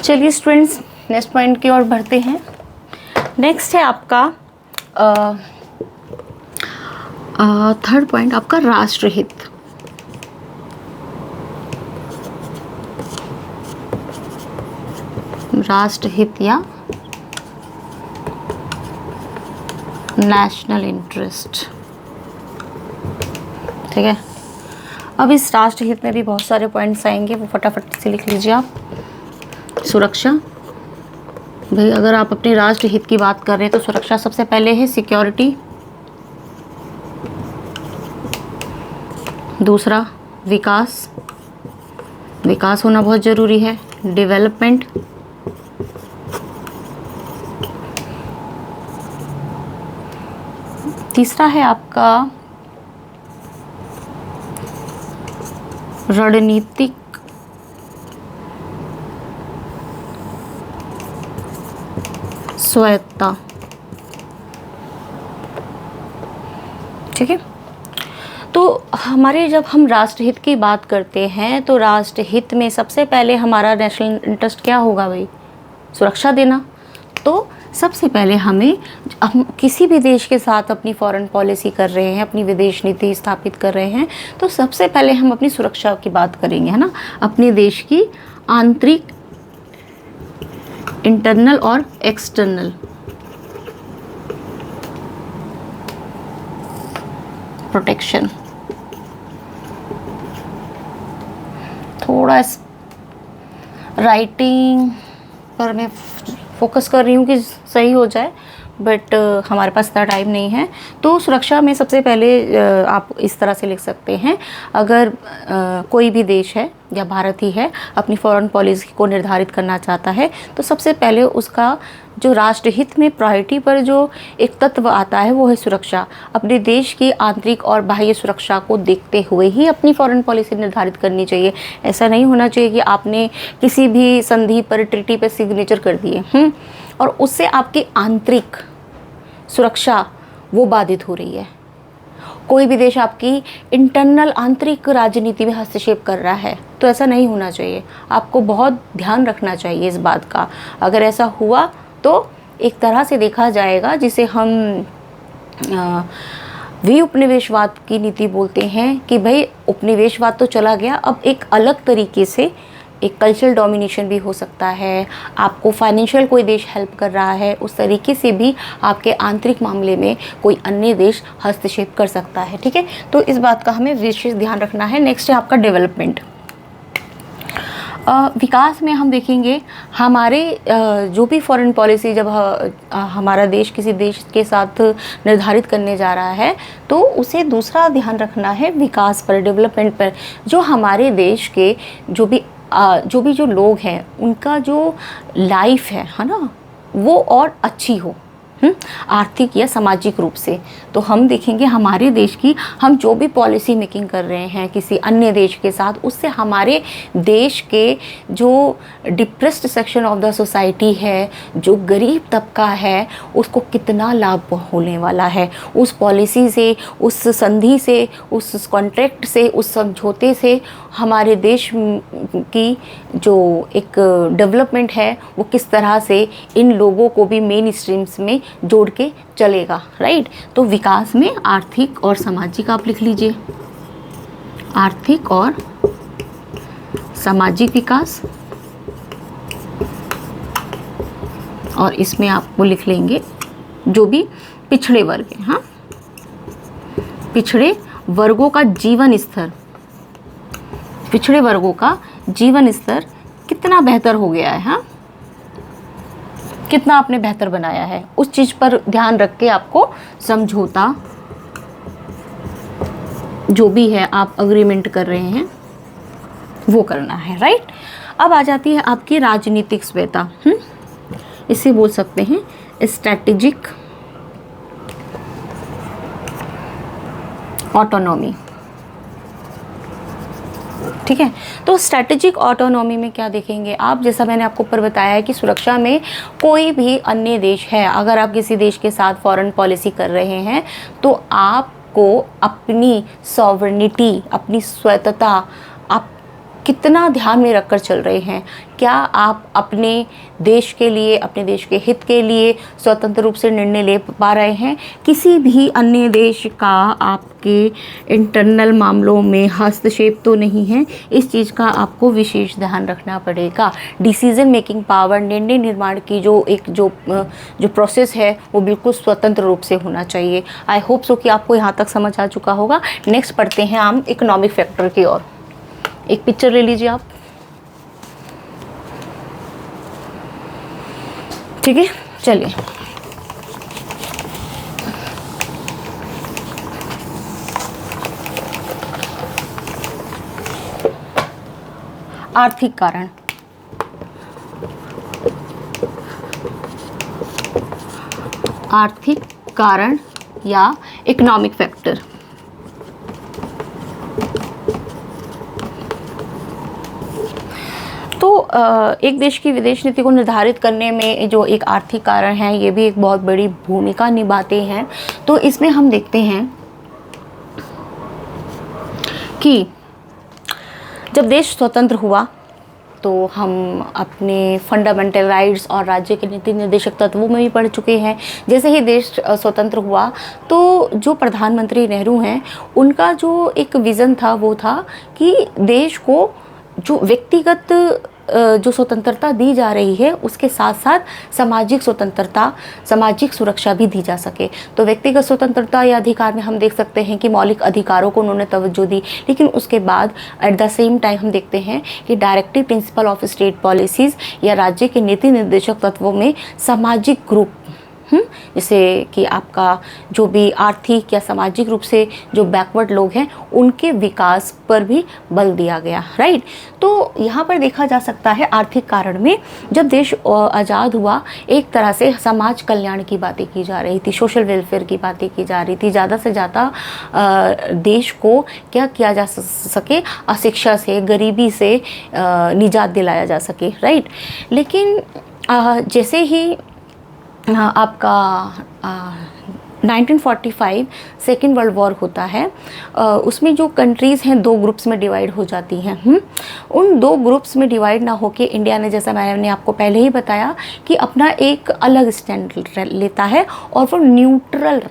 चलिए students, next point की ओर बढ़ते हैं। नेक्स्ट है आपका थर्ड पॉइंट, आपका राष्ट्रहित। राष्ट्रहित या नेशनल इंटरेस्ट। ठीक है, अब इस राष्ट्रहित में भी बहुत सारे पॉइंट्स आएंगे, वो फटाफट से लिख लीजिए आप। सुरक्षा, भाई अगर आप अपने राष्ट्रहित की बात कर रहे हैं तो सुरक्षा सबसे पहले है, सिक्योरिटी। दूसरा विकास, विकास होना बहुत ज़रूरी है। डेवलपमेंट, तीसरा है आपका रणनीतिक स्वायत्ता। ठीक है, तो हमारे जब हम राष्ट्रहित की बात करते हैं तो राष्ट्रहित में सबसे पहले हमारा नेशनल इंटरेस्ट क्या होगा भाई? सुरक्षा देना। तो सबसे पहले हम किसी भी देश के साथ अपनी फॉरेन पॉलिसी कर रहे हैं, अपनी विदेश नीति स्थापित कर रहे हैं, तो सबसे पहले हम अपनी सुरक्षा की बात करेंगे, है ना। अपने देश की आंतरिक, इंटरनल और एक्सटर्नल प्रोटेक्शन। थोड़ा राइटिंग पर मैं फोकस कर रही हूँ कि सही हो जाए, बट हमारे पास इतना टाइम नहीं है। तो सुरक्षा में सबसे पहले आप इस तरह से लिख सकते हैं, अगर कोई भी देश है या भारत ही है अपनी फॉरेन पॉलिसी को निर्धारित करना चाहता है, तो सबसे पहले उसका जो राष्ट्रहित में प्रायोरिटी पर जो एक तत्व आता है वो है सुरक्षा। अपने देश की आंतरिक और बाह्य सुरक्षा को देखते हुए ही अपनी फॉरेन पॉलिसी निर्धारित करनी चाहिए। ऐसा नहीं होना चाहिए कि आपने किसी भी संधि पर, ट्रीटी पर सिग्नेचर कर दिए और उससे आपकी आंतरिक सुरक्षा वो बाधित हो रही है। कोई भी देश आपकी इंटरनल, आंतरिक राजनीति में हस्तक्षेप कर रहा है, तो ऐसा नहीं होना चाहिए। आपको बहुत ध्यान रखना चाहिए इस बात का। अगर ऐसा हुआ तो एक तरह से देखा जाएगा जिसे हम उपनिवेशवाद की नीति बोलते हैं कि भाई उपनिवेशवाद तो चला गया, अब एक अलग तरीके से एक कल्चरल डोमिनेशन भी हो सकता है। आपको फाइनेंशियल कोई देश हेल्प कर रहा है, उस तरीके से भी आपके आंतरिक मामले में कोई अन्य देश हस्तक्षेप कर सकता है। ठीक है, तो इस बात का हमें विशेष ध्यान रखना है। नेक्स्ट है आपका डेवलपमेंट। विकास में हम देखेंगे हमारे जो भी फॉरेन पॉलिसी जब हमारा देश किसी देश के साथ निर्धारित करने जा रहा है, तो उसे दूसरा ध्यान रखना है विकास पर, डेवलपमेंट पर। जो हमारे देश के जो लोग हैं उनका जो लाइफ है ना, वो और अच्छी हो, आर्थिक या सामाजिक रूप से। तो हम देखेंगे हमारे देश की, हम जो भी पॉलिसी मेकिंग कर रहे हैं किसी अन्य देश के साथ, उससे हमारे देश के जो depressed section of the society है, जो गरीब तबका है, उसको कितना लाभ होने वाला है उस पॉलिसी से, उस संधि से, उस कॉन्ट्रैक्ट से, उस समझौते से। हमारे देश की जो एक डेवलपमेंट है वो किस तरह से इन लोगों को भी मेन स्ट्रीम्स में जोड़ के चलेगा, राइट। तो विकास में आर्थिक और सामाजिक आप लिख लीजिए, आर्थिक और सामाजिक विकास। और इसमें आपको लिख लेंगे जो भी पिछड़े वर्ग हैं, हाँ, पिछड़े वर्गों का जीवन स्तर, पिछड़े वर्गों का जीवन स्तर कितना बेहतर हो गया है, हाँ, कितना आपने बेहतर बनाया है, उस चीज़ पर ध्यान रख के आपको समझौता जो भी है आप अग्रीमेंट कर रहे हैं वो करना है, राइट। अब आ जाती है आपकी राजनीतिक स्वायत्ता। इसे बोल सकते हैं स्ट्रैटेजिक ऑटोनॉमी। ठीक है, तो स्ट्रैटेजिक ऑटोनॉमी में क्या देखेंगे आप, जैसा मैंने आपको ऊपर बताया है कि सुरक्षा में कोई भी अन्य देश है, अगर आप किसी देश के साथ फॉरेन पॉलिसी कर रहे हैं तो आपको अपनी सॉवरेनिटी, अपनी स्वायत्तता आप कितना ध्यान में रखकर चल रहे हैं? क्या आप अपने देश के लिए, अपने देश के हित के लिए स्वतंत्र रूप से निर्णय ले पा रहे हैं? किसी भी अन्य देश का आपके इंटरनल मामलों में हस्तक्षेप तो नहीं है? इस चीज़ का आपको विशेष ध्यान रखना पड़ेगा। डिसीजन मेकिंग पावर, निर्णय निर्माण की जो प्रोसेस है वो बिल्कुल स्वतंत्र रूप से होना चाहिए। आई होप सो कि आपको यहाँ तक समझ आ चुका होगा। नेक्स्ट पढ़ते हैं हम इकोनॉमिक फैक्टर की ओर। एक पिक्चर ले लीजिए आप, ठीक है। चलिए, आर्थिक कारण। आर्थिक कारण या इकोनॉमिक फैक्टर। तो एक देश की विदेश नीति को निर्धारित करने में जो एक आर्थिक कारण है, ये भी एक बहुत बड़ी भूमिका निभाते हैं। तो इसमें हम देखते हैं कि जब देश स्वतंत्र हुआ तो हम अपने फंडामेंटल राइट्स और राज्य के नीति निर्देशक तत्वों में भी पढ़ चुके हैं। जैसे ही देश स्वतंत्र हुआ तो जो प्रधानमंत्री नेहरू हैं, उनका जो एक विज़न था वो था कि देश को जो व्यक्तिगत जो स्वतंत्रता दी जा रही है उसके साथ साथ सामाजिक स्वतंत्रता, सामाजिक सुरक्षा भी दी जा सके। तो व्यक्तिगत स्वतंत्रता या अधिकार में हम देख सकते हैं कि मौलिक अधिकारों को उन्होंने तवज्जो दी, लेकिन उसके बाद एट द सेम टाइम हम देखते हैं कि directive principle of state policies या राज्य के नीति निर्देशक तत्वों में सामाजिक ग्रुप, जैसे कि आपका जो भी आर्थिक या सामाजिक रूप से जो बैकवर्ड लोग हैं उनके विकास पर भी बल दिया गया, राइट। तो यहाँ पर देखा जा सकता है आर्थिक कारण में जब देश आज़ाद हुआ, एक तरह से समाज कल्याण की बातें की जा रही थी, सोशल वेलफेयर की बातें की जा रही थी। ज़्यादा से ज़्यादा देश को क्या किया जा सके, अशिक्षा से, गरीबी से निजात दिलाया जा सके, राइट। लेकिन जैसे ही आपका 1945 सेकेंड वर्ल्ड वॉर होता है, उसमें जो कंट्रीज़ हैं दो ग्रुप्स में डिवाइड हो जाती हैं। उन दो ग्रुप्स में डिवाइड ना होके इंडिया ने, जैसा मैंने आपको पहले ही बताया, कि अपना एक अलग स्टैंड लेता है और वो न्यूट्रल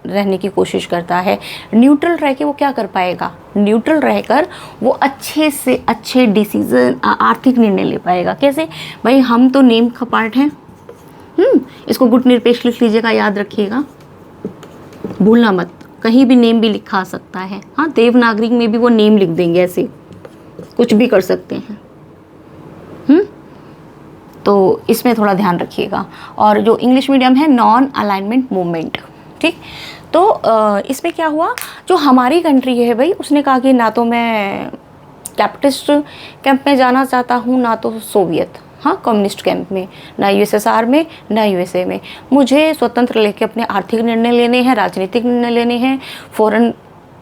रहने की कोशिश करता है। न्यूट्रल रह के वो क्या कर पाएगा? न्यूट्रल रहकर वो अच्छे से अच्छे डिसीजन, आर्थिक निर्णय ले पाएगा। कैसे भाई? हम तो नेम का पार्ट हैं। इसको गुट निरपेक्ष लिख लीजिएगा, याद रखिएगा, भूलना मत। कहीं भी नेम भी लिखा आ सकता है। हाँ, देवनागरी में भी वो नेम लिख देंगे, ऐसे कुछ भी कर सकते हैं। तो इसमें थोड़ा ध्यान रखिएगा। और जो इंग्लिश मीडियम है, नॉन अलाइनमेंट मूवमेंट, ठीक। तो इसमें क्या हुआ, जो हमारी कंट्री है भाई, उसने कहा कि ना तो मैं कैपिटलिस्ट कैंप में जाना चाहता हूँ, ना तो सोवियत, हाँ, कम्युनिस्ट कैंप में, ना यूएसएसआर में, ना यूएसए में। मुझे स्वतंत्र लेके अपने आर्थिक निर्णय लेने हैं, राजनीतिक निर्णय लेने हैं, फॉरेन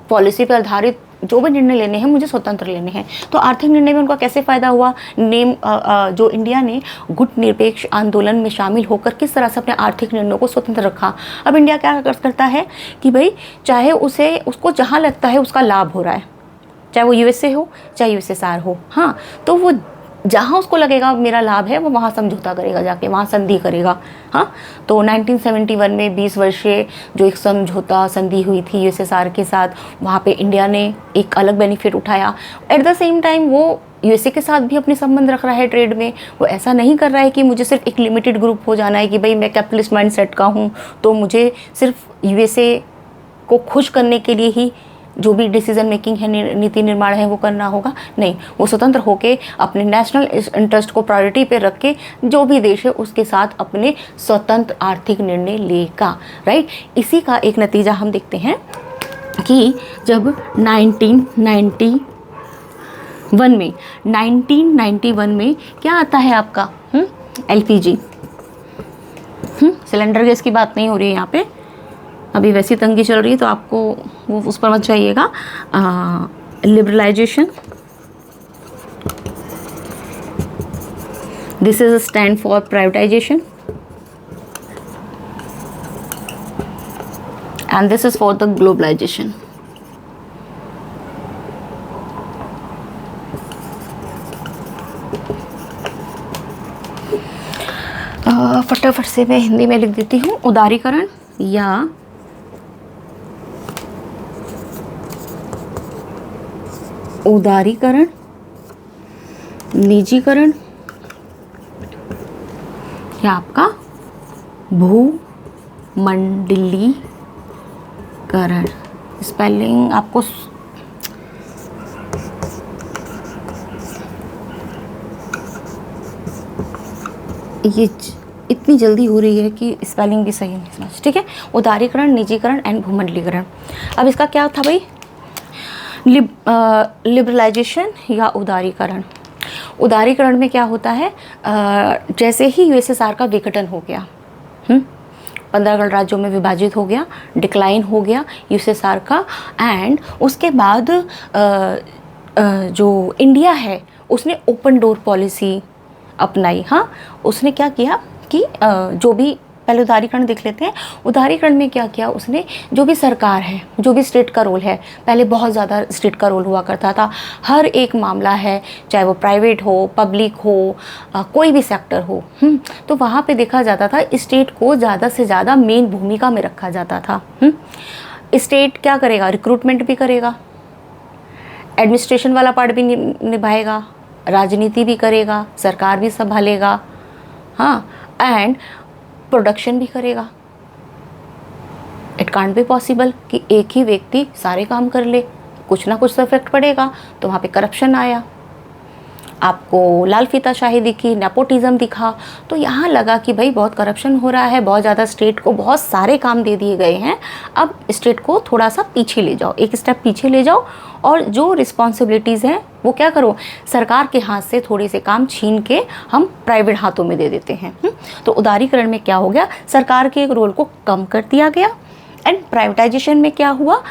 पॉलिसी पर आधारित जो भी निर्णय लेने हैं मुझे स्वतंत्र लेने हैं। तो आर्थिक निर्णय में उनका कैसे फ़ायदा हुआ? जो इंडिया ने गुट निरपेक्ष आंदोलन में शामिल होकर किस तरह से अपने आर्थिक निर्णयों को स्वतंत्र रखा। अब इंडिया क्या करता है कि भाई चाहे उसको जहाँ लगता है उसका लाभ हो रहा है, चाहे वो यूएसए हो चाहे यूएसएसआर हो, हाँ, तो वो जहाँ उसको लगेगा मेरा लाभ है वो वहाँ समझौता करेगा, जाके वहाँ संधि करेगा। हाँ, तो 1971 में 20 वर्षीय जो एक समझौता संधि हुई थी यूएसएसआर के साथ, वहाँ पे इंडिया ने एक अलग बेनिफिट उठाया। एट द सेम टाइम वो यूएसए के साथ भी अपने संबंध रख रहा है ट्रेड में। वो ऐसा नहीं कर रहा है कि मुझे सिर्फ एक लिमिटेड ग्रुप हो जाना है कि भाई मैं कैपिटलिस्ट माइंडसेट का हूँ तो मुझे सिर्फ यूएसए को खुश करने के लिए ही जो भी डिसीजन मेकिंग है, नीति निर्माण है, वो करना होगा। नहीं, वो स्वतंत्र होके अपने नेशनल इंटरेस्ट को प्रायोरिटी पे रख के जो भी देश है उसके साथ अपने स्वतंत्र आर्थिक निर्णय लेगा, राइट। इसी का एक नतीजा हम देखते हैं कि जब 1991 में क्या आता है आपका एलपीजी, सिलेंडर गैस की बात नहीं हो रही है यहाँ पे, अभी वैसी तंगी चल रही है तो आपको वो उस पर मत जाइएगा। Liberalisation, this is stand for privatisation and this is for the globalisation. फटाफट से मैं हिंदी में लिख देती हूँ। उदारीकरण या उदारीकरण, निजीकरण या आपका भूमंडलीकरण। स्पेलिंग आपको ये इतनी जल्दी हो रही है कि स्पेलिंग भी सही नहीं समझ, ठीक है। उदारीकरण, निजीकरण एंड भूमंडलीकरण। अब इसका क्या था भाई, लिबरलाइजेशन या उदारीकरण। उदारीकरण में क्या होता है, जैसे ही यूएसएसआर का विघटन हो गया, 15 गणराज्यों में विभाजित हो गया, डिक्लाइन हो गया यूएसएसआर का, एंड उसके बाद जो इंडिया है उसने ओपन डोर पॉलिसी अपनाई। हाँ, उसने क्या किया कि जो भी, पहले उदारीकरण देख लेते हैं। उदारीकरण में क्या किया उसने, जो भी सरकार है, जो भी स्टेट का रोल है, पहले बहुत ज़्यादा स्टेट का रोल हुआ करता था। हर एक मामला है, चाहे वो प्राइवेट हो, पब्लिक हो, कोई भी सेक्टर हो, तो वहाँ पे देखा जाता था स्टेट को ज़्यादा से ज़्यादा मेन भूमिका में रखा जाता था। स्टेट क्या करेगा, रिक्रूटमेंट भी करेगा, एडमिनिस्ट्रेशन वाला पार्ट भी निभाएगा, राजनीति भी करेगा, सरकार भी संभालेगा, हाँ, एंड प्रोडक्शन भी करेगा। इट कांट बी पॉसिबल कि एक ही व्यक्ति सारे काम कर ले, कुछ ना कुछ तो इफेक्ट पड़ेगा। तो वहाँ पे करप्शन आया, आपको लाल फीताशाही दिखी, नेपोटिज्म दिखा, तो यहाँ लगा कि भाई बहुत करप्शन हो रहा है, बहुत ज़्यादा स्टेट को बहुत सारे काम दे दिए गए हैं, अब स्टेट को थोड़ा सा पीछे ले जाओ, एक स्टेप पीछे ले जाओ, और जो रिस्पॉन्सिबिलिटीज़ हैं वो क्या करो, सरकार के हाथ से थोड़े से काम छीन के हम प्राइवेट हाथों में दे देते हैं। तो उदारीकरण में क्या हो गया, सरकार के एक रोल को कम कर दिया गया, एंड प्राइवेटाइजेशन में क्या हुआ,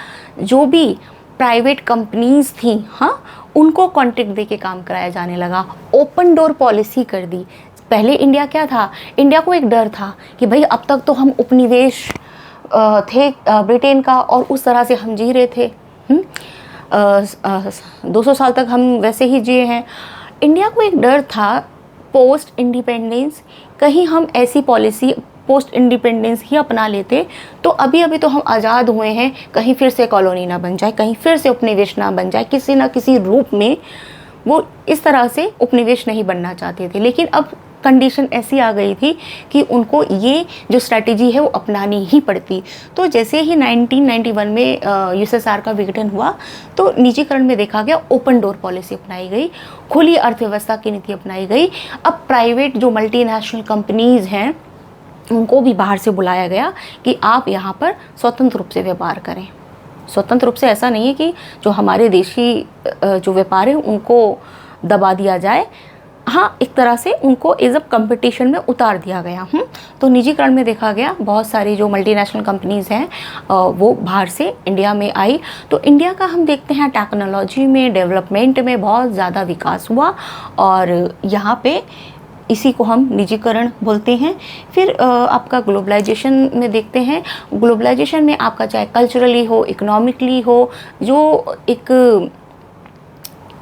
जो भी प्राइवेट कंपनीज थी, हाँ, उनको कॉन्ट्रैक्ट दे के काम कराया जाने लगा। ओपन डोर पॉलिसी कर दी। पहले इंडिया क्या था, इंडिया को एक डर था कि भाई अब तक तो हम उपनिवेश थे ब्रिटेन का, और उस तरह से हम जी रहे थे, 200 साल तक हम वैसे ही जिए हैं। इंडिया को एक डर था पोस्ट इंडिपेंडेंस, कहीं हम ऐसी पॉलिसी पोस्ट इंडिपेंडेंस ही अपना लेते तो अभी अभी तो हम आज़ाद हुए हैं, कहीं फिर से कॉलोनी ना बन जाए, कहीं फिर से उपनिवेश ना बन जाए, किसी ना किसी रूप में वो इस तरह से उपनिवेश नहीं बनना चाहते थे। लेकिन अब कंडीशन ऐसी आ गई थी कि उनको ये जो स्ट्रैटेजी है वो अपनानी ही पड़ती। तो जैसे ही 1991 में यूएसएसआर का विघटन हुआ, तो निजीकरण में देखा गया, ओपन डोर पॉलिसी अपनाई गई, खुली अर्थव्यवस्था की नीति अपनाई गई। अब प्राइवेट जो मल्टीनेशनल कंपनीज़ हैं उनको भी बाहर से बुलाया गया कि आप यहाँ पर स्वतंत्र रूप से व्यापार करें। स्वतंत्र रूप से ऐसा नहीं है कि जो हमारे देशी जो व्यापार है उनको दबा दिया जाए, हाँ, एक तरह से उनको एज अ कंपटीशन में उतार दिया गया। तो निजीकरण में देखा गया बहुत सारी जो मल्टीनेशनल कंपनीज़ हैं वो बाहर से इंडिया में आई। तो इंडिया का हम देखते हैं टेक्नोलॉजी में, डेवलपमेंट में बहुत ज़्यादा विकास हुआ, और यहाँ पे इसी को हम निजीकरण बोलते हैं। फिर आपका ग्लोबलाइजेशन में देखते हैं, ग्लोबलाइजेशन में आपका चाहे कल्चरली हो, इकोनॉमिकली हो,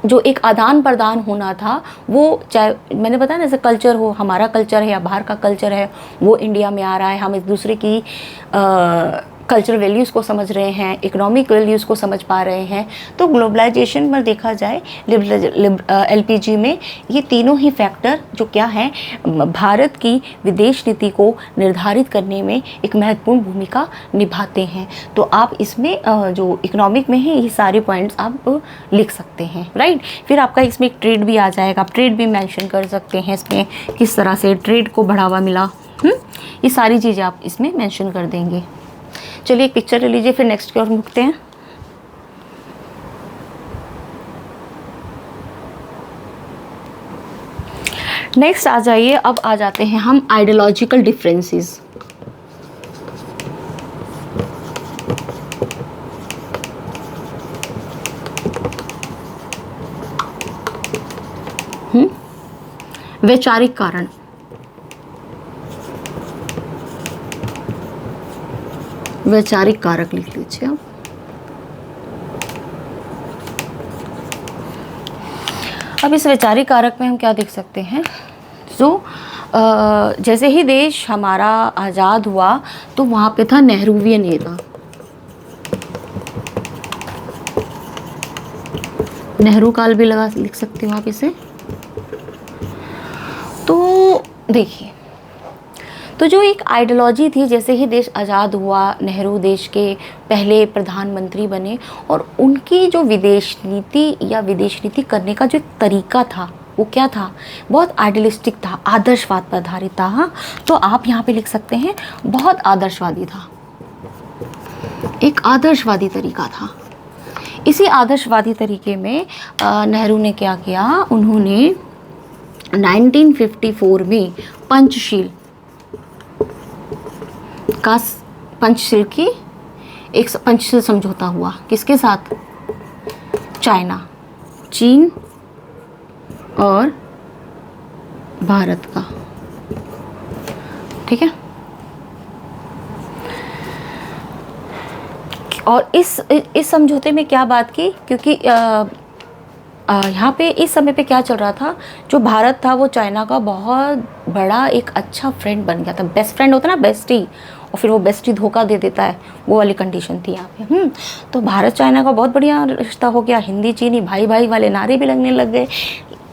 जो एक आदान प्रदान होना था, वो चाहे मैंने बताया ना, जैसे कल्चर हो, हमारा कल्चर है या बाहर का कल्चर है, वो इंडिया में आ रहा है, हम एक दूसरे की कल्चरल वैल्यूज़ को समझ रहे हैं, इकोनॉमिक वैल्यूज़ को समझ पा रहे हैं। तो ग्लोबलाइजेशन में देखा जाए एलपीजी में ये तीनों ही फैक्टर जो क्या हैं, भारत की विदेश नीति को निर्धारित करने में एक महत्वपूर्ण भूमिका निभाते हैं। तो आप इसमें जो इकोनॉमिक में है ये सारे पॉइंट्स आप लिख सकते हैं, राइट। फिर आपका इसमें एक ट्रेड भी आ जाएगा, आप ट्रेड भी मेंशन कर सकते हैं, इसमें किस तरह से ट्रेड को बढ़ावा मिला, ये सारी चीज़ें आप इसमें मेंशन कर देंगे। चलिए एक पिक्चर ले लीजिए, फिर नेक्स्ट की ओर मुड़ते हैं। नेक्स्ट आ जाइए, अब आ जाते हैं हम आइडियोलॉजिकल डिफरेंसेस। वैचारिक कारण। वैचारिक कारक लिख लीजिए आप। अब इस वैचारिक कारक में हम क्या देख सकते हैं, सो जैसे ही देश हमारा आज़ाद हुआ तो वहाँ पे था नेहरूवियन एरा। नेहरू काल भी लगा लिख सकते हो आप इसे। तो देखिए, तो जो एक आइडियोलॉजी थी, जैसे ही देश आज़ाद हुआ नेहरू देश के पहले प्रधानमंत्री बने और उनकी जो विदेश नीति या विदेश नीति करने का जो एक तरीका था वो क्या था, बहुत आइडियलिस्टिक था, आदर्शवाद पर आधारित था। हाँ, तो आप यहाँ पे लिख सकते हैं बहुत आदर्शवादी था, एक आदर्शवादी तरीका था। इसी आदर्शवादी तरीके में नेहरू ने क्या किया, उन्होंने 1954 में पंचशील की एक पंचशील समझौता हुआ। किसके साथ? चाइना, चीन और भारत का। ठीक है। और इस समझौते में क्या बात की, क्योंकि यहाँ पे इस समय पे क्या चल रहा था, जो भारत था वो चाइना का बहुत बड़ा एक अच्छा फ्रेंड बन गया था। बेस्ट फ्रेंड होता है ना, बेस्टी, और फिर वो बेस्टी धोखा दे देता है, वो वाली कंडीशन थी यहाँ पे। तो भारत चाइना का बहुत बढ़िया रिश्ता हो गया। हिंदी चीनी भाई भाई वाले नारे भी लगने लग गए।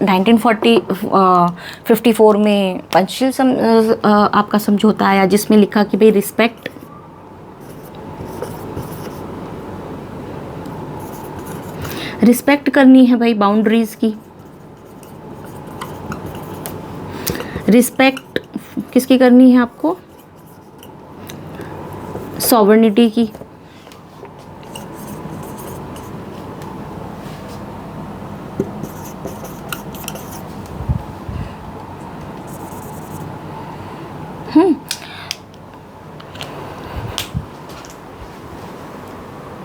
1954 में पंचशील आपका समझौता आया, जिसमें लिखा कि भाई रिस्पेक्ट करनी है भाई बाउंड्रीज की। रिस्पेक्ट किसकी करनी है आपको? सॉवरेनिटी की।